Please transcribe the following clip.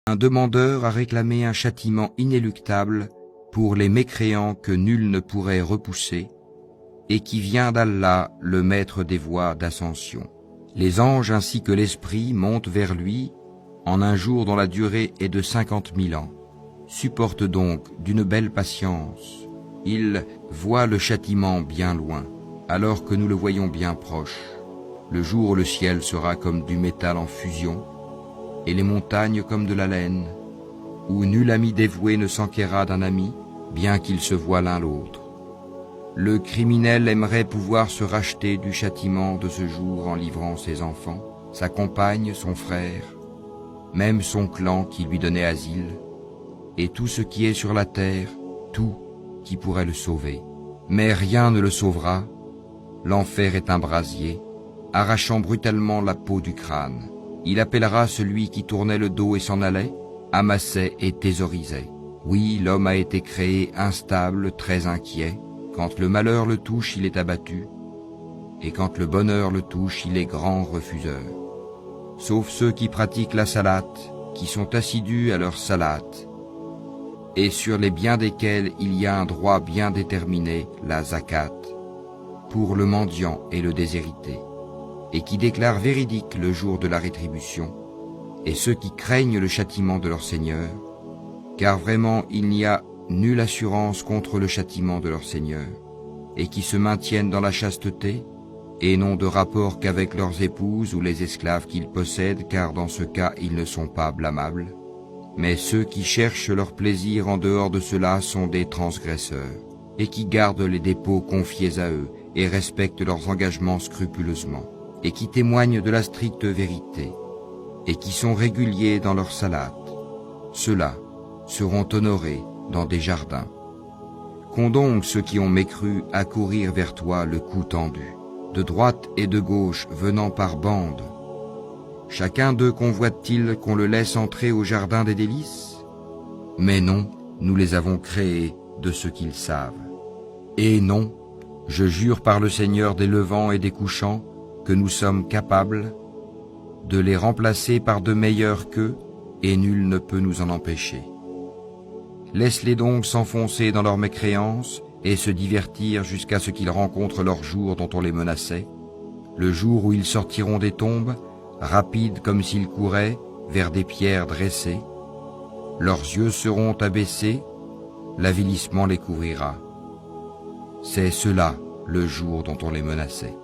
Un demandeur a réclamé un châtiment inéluctable pour les mécréants que nul ne pourrait repousser, et qui vient d'Allah, le maître des voies d'ascension. Les anges ainsi que l'esprit montent vers lui en un jour dont la durée est de 50 000 ans. Supporte donc d'une belle patience. Il voit le châtiment bien loin, alors que nous le voyons bien proche. Le jour où le ciel sera comme du métal en fusion, et les montagnes comme de la laine, où nul ami dévoué ne s'enquérera d'un ami, bien qu'ils se voient l'un l'autre. Le criminel aimerait pouvoir se racheter du châtiment de ce jour en livrant ses enfants, sa compagne, son frère, même son clan qui lui donnait asile, et tout ce qui est sur la terre, tout qui pourrait le sauver. Mais rien ne le sauvera, l'enfer est un brasier, arrachant brutalement la peau du crâne. Il appellera celui qui tournait le dos et s'en allait, amassait et thésaurisait. Oui, l'homme a été créé instable, très inquiet. Quand le malheur le touche, il est abattu, et quand le bonheur le touche, il est grand refuseur. Sauf ceux qui pratiquent la salate, qui sont assidus à leur salate, et sur les biens desquels il y a un droit bien déterminé, la zakat, pour le mendiant et le déshérité, et qui déclarent véridique le jour de la rétribution, et ceux qui craignent le châtiment de leur Seigneur, car vraiment il n'y a nulle assurance contre le châtiment de leur Seigneur, et qui se maintiennent dans la chasteté, et n'ont de rapport qu'avec leurs épouses ou les esclaves qu'ils possèdent, car dans ce cas ils ne sont pas blâmables. Mais ceux qui cherchent leur plaisir en dehors de cela sont des transgresseurs, et qui gardent les dépôts confiés à eux, et respectent leurs engagements scrupuleusement, et qui témoignent de la stricte vérité, et qui sont réguliers dans leur salate. Ceux-là seront honorés dans des jardins. Qu'ont donc ceux qui ont mécru accourir vers toi le cou tendu, de droite et de gauche venant par bandes. Chacun d'eux convoite-t-il qu'on le laisse entrer au jardin des délices? Mais non, nous les avons créés de ce qu'ils savent. Et non, je jure par le Seigneur des levants et des couchants que nous sommes capables de les remplacer par de meilleurs qu'eux, et nul ne peut nous en empêcher. Laisse-les donc s'enfoncer dans leur mécréance et se divertir jusqu'à ce qu'ils rencontrent leur jour dont on les menaçait, le jour où ils sortiront des tombes, rapides comme s'ils couraient, vers des pierres dressées. Leurs yeux seront abaissés, l'avilissement les couvrira. C'est cela le jour dont on les menaçait.